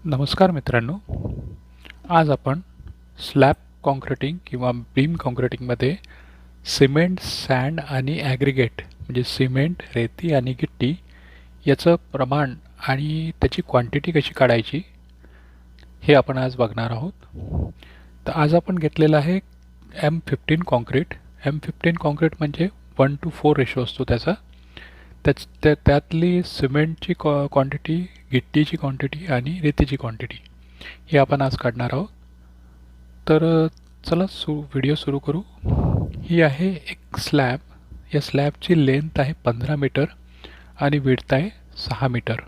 नमस्कार मित्रांनो, आज आपण स्लॅब कॉन्क्रिटिंग किंवा बीम कॉन्क्रिटिंगमध्ये सिमेंट, सँड आणि ॲग्रिगेट म्हणजे सिमेंट, रेती आणि गिट्टी याचं प्रमाण आणि त्याची क्वांटिटी कशी काढायची हे आपण आज बघणार आहोत. तर आज आपण घेतलेलं आहे M15 कॉन्क्रीट. M15 कॉन्क्रीट म्हणजे 1:4 रेशो असतो त्याचा. त्यातली सिमेंटची क्वांटिटी, गिट्टीची क्वांटिटी आणि रेतीची क्वांटिटी हे आपण आज काढणार आहोत. तर चला व्हिडिओ सुरू करू. ही आहे एक स्लॅब. या स्लॅबची लेंथ आहे 15 मीटर आणि विड्थ आहे 6 मीटर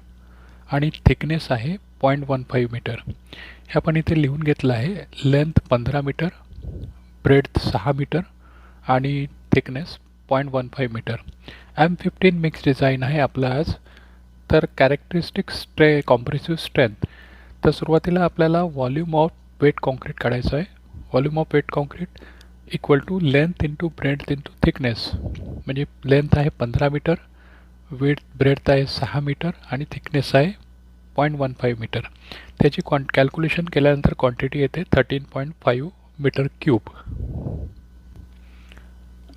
आणि थिकनेस आहे 0.15 मीटर. हे आपण इथे लिहून घेतलं आहे. लेंथ 15 मीटर, ब्रेड्थ 6 मीटर आणि thickness 0.15 metre. M15 mix design आहे आपलं आज. तर कॅरेक्टरिस्टिक्स कॉम्प्रेसिव्ह स्ट्रेंथ. तर सुरुवातीला आपल्याला व्हॉल्यूम ऑफ वेट कॉन्क्रीट काढायचं आहे. Volume of wet concrete equal to length into breadth into thickness. म्हणजे लेंथ आहे 15 मीटर, ब्रेड्थ आहे 6 मीटर आणि थिकनेस आहे 0.15 मीटर. त्याची कॅल्क्युलेशन केल्यानंतर क्वांटिटी येते 13.5 मीटर क्यूब.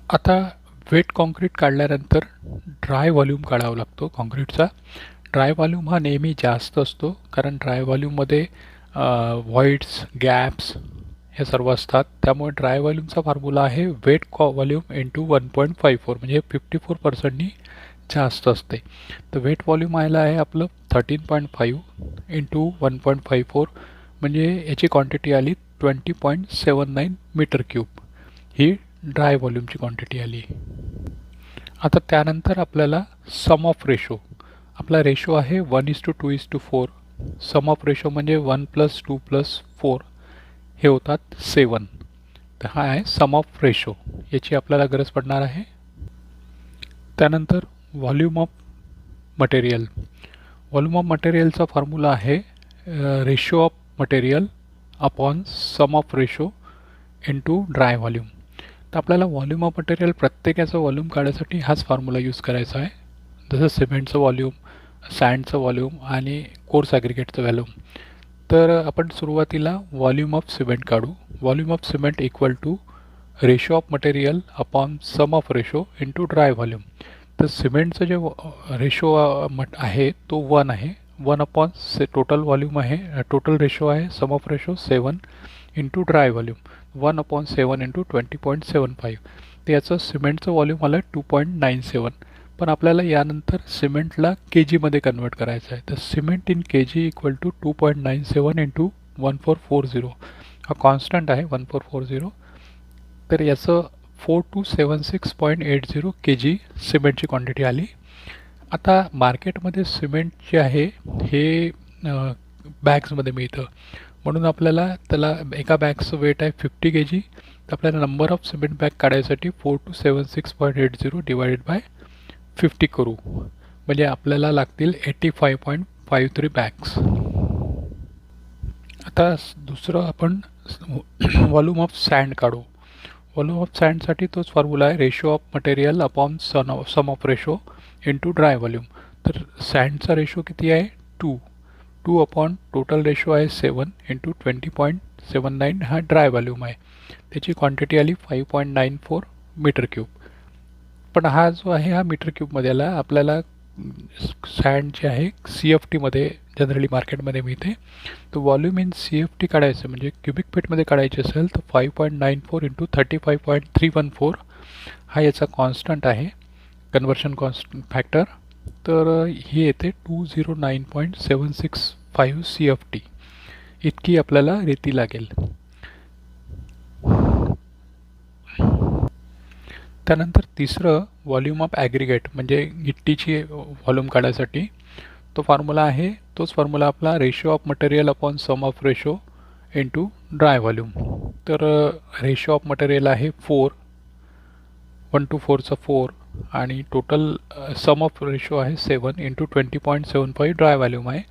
आता वेट कॉन्क्रीट काढल्यानंतर ड्राय व्हॉल्यूम काढावा लागतो कॉन्क्रीटचा. ड्राय व्हॉल्यूम हा नेहमी जास्त असतो, कारण ड्राय व्हॉल्यूममध्ये व्हॉइड्स, गॅप्स हे सर्व असतात. त्यामुळे ड्राय व्हॉल्यूमचा फॉर्म्युला आहे वेट व्हॉल्यूम इंटू 1.54 म्हणजे 54%नी जास्त असते. तर वेट व्हॉल्यूम आलं आहे आपलं 13.5 इंटू 1.54 म्हणजे याची क्वांटिटी आली 20.79 मीटर क्यूब. ही ड्राय व्हॉल्यूमची क्वांटिटी आली. आता त्यानंतर आपल्याला सम ऑफ रेशो. आपला रेशो आहे 1:2:4. सम ऑफ रेशो म्हणजे 1 + 2 + 4 हे होतात 7. तर हा आहे सम ऑफ रेशो. याची आपल्याला गरज पडणार आहे. त्यानंतर volume of material. Volume of मटेरियलचा फॉर्म्युला आहे ratio of material upon sum of ratio into dry volume. तर आपल्याला व्हॉल्यूम ऑफ मटेरियल प्रत्येकाचं व्हॉल्यूम काढण्यासाठी हाच फॉर्म्युला यूज करायचा आहे. जसं सिमेंटचं व्हॉल्यूम, सँडचं व्हॉल्यूम आणि कोर्स ॲग्रिगेटचं व्हॉल्यूम. तर आपण सुरुवातीला व्हॉल्यूम ऑफ सिमेंट काढू. Volume of cement equal to ratio of material upon sum of ratio into dry volume. तर सिमेंटचं जे रेशो आहे तो 1 आहे. 1/, टोटल व्हॉल्यूम आहे, टोटल रेशो आहे sum of ratio 7 into dry volume 1/7 into 20.75. तर याचं सिमेंटचं व्हॉल्यूम आलं 2.97. पण आपल्याला यानंतर सिमेंटला के जीमध्ये कन्वर्ट करायचं आहे. तर cement in K G equal to 2.97 into 1440. हा कॉन्स्टंट आहे 1440. तर याचं 4276.80 के जी सिमेंटची क्वांटिटी आली. आता मार्केटमध्ये सिमेंट जे आहे हे बॅग्समध्ये मिळतं, म्हणून आपल्याला त्याला एका बॅगचं वेट आहे 50 के जी. तर आपल्याला नंबर ऑफ सिमेंट बॅग काढायसाठी 4276.80 डिवायडेड बाय 50 करू, म्हणजे आपल्याला लागतील 85.53 बॅग्स. आता दुसरं आपण व्हॉल्यूम ऑफ सँड काढू. व्हॉल्यूम ऑफ सँडसाठी तोच फॉर्म्युला आहे ratio of material upon sum of ratio into dry volume. तर सँडचा रेशो किती आहे 2 अपॉन टोटल रेशो आहे 7 इंटू 20.79. हा ड्राय व्हॉल्यूम आहे. त्याची क्वांटिटी आली 5.94 मीटर क्यूब. पण हा जो आहे हा मीटर क्यूबमध्ये आला. आपल्याला सँड जे आहे CFTमध्ये जनरली मार्केटमध्ये मिळते. तर व्हॉल्यूम इन CFT काढायचं म्हणजे क्युबिक फीटमध्ये काढायचे असेल तर 5.94 इंटू 35.314 हा याचा कॉन्स्टंट आहे, कन्वर्शन फॅक्टर. तर ही येते 209.765 CFT. इतकी आपल्याला रेती लागेल. त्यानंतर तिसरं व्हॉल्यूम ऑफ ॲग्रिगेट म्हणजे गिट्टीची व्हॉल्यूम काढायसाठी तो फॉर्म्युला आहे, तोच फॉर्म्युला आपला ratio of material upon sum of ratio into dry volume. तर रेशो ऑफ मटेरियल आहे 4, 1:4चा 4 आणि टोटल सम ऑफ रेशो आहे 7 इंटू 20.75 ड्राय व्हॉल्यूम आहे.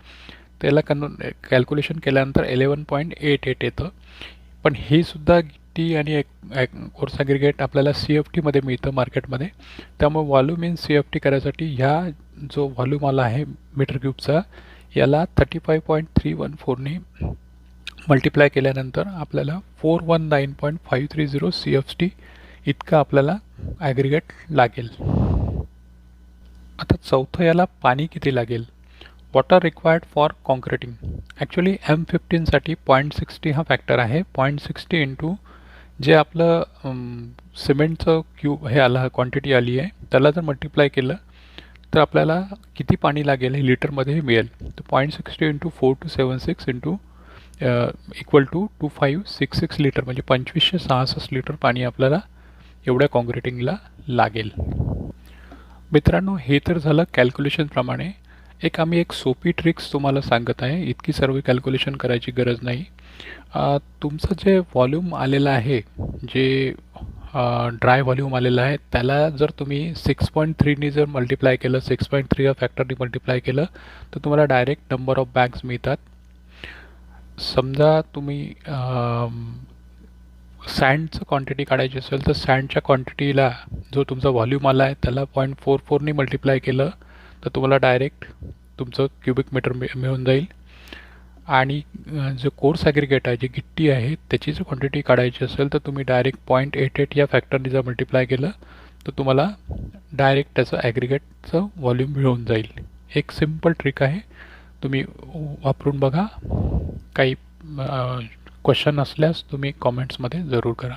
त्याला कॅल्क्युलेशन केल्यानंतर 11.88 येतं. पण हे सुद्धा गिट्टी आणि कोर्स ॲग्रिगेट आपल्याला CFTमध्ये मिळतं मार्केटमध्ये. त्यामुळे व्हॉल्यूम इन CFT करायसाठी ह्या जो व्हॉल्यूम आला आहे मीटर क्यूबचा याला 35.314ने मल्टिप्लाय केल्यानंतर आपल्याला 419.530 CFT इतका आपल्याला ॲग्रिगेट लागेल. आता चौथं, याला पाणी किती लागेल? Water required for concreting. Actually M15साठी 0.60 हा फॅक्टर आहे. 0.60 इंटू जे आपलं सिमेंटचं क्यूब हे आलं, क्वांटिटी आली आहे, त्याला जर मल्टिप्लाय केलं तर आपल्याला किती पाणी लागेल हे लिटरमध्ये मिळेल. तर 0.60 into 4276 into equal to 2566 litre, म्हणजे 2566 लिटर पाणी आपल्याला एवढ्या कॉन्क्रिटिंगला लागेल. मित्रांनो, हे तर झालं कॅल्क्युलेशनप्रमाणे. आम्ही एक सोपी ट्रिक्स तुम्हाला सांगत आहे. इतकी सर्व कॅल्क्युलेशन करायची गरज नाही. तुमचं जे व्हॉल्यूम आलेलं आहे, जे ड्राय व्हॉल्यूम आलेलं आहे, त्याला जर तुम्ही 6.3ने जर मल्टिप्लाय केलं, 6.3 या फॅक्टरने मल्टिप्लाय केलं तर तुम्हाला डायरेक्ट नंबर ऑफ बॅग्स मिळतात. समजा तुम्ही सँडचं क्वांटिटी काढायची असेल तर सँडच्या क्वांटिटीला जो तुमचा व्हॉल्यूम आला आहे त्याला 0.44ने मल्टिप्लाय केलं तर तुम्हाला डायरेक्ट तुमचं क्युबिक मीटर मिळून जाईल. आणि जो कोर्स ॲग्रिगेट आहे, जे गिट्टी आहे, त्याची जर क्वांटिटी काढायची असेल तर तुम्ही डायरेक्ट 0.88 या फॅक्टरने जर मल्टिप्लाय केलं तर तुम्हाला डायरेक्ट त्याचं ॲग्रिगेटचं व्हॉल्यूम मिळून जाईल. एक सिम्पल ट्रिक आहे, तुम्ही वापरून बघा. काही क्वेश्चन असल्यास तुम्ही कॉमेंट्समध्ये जरूर करा.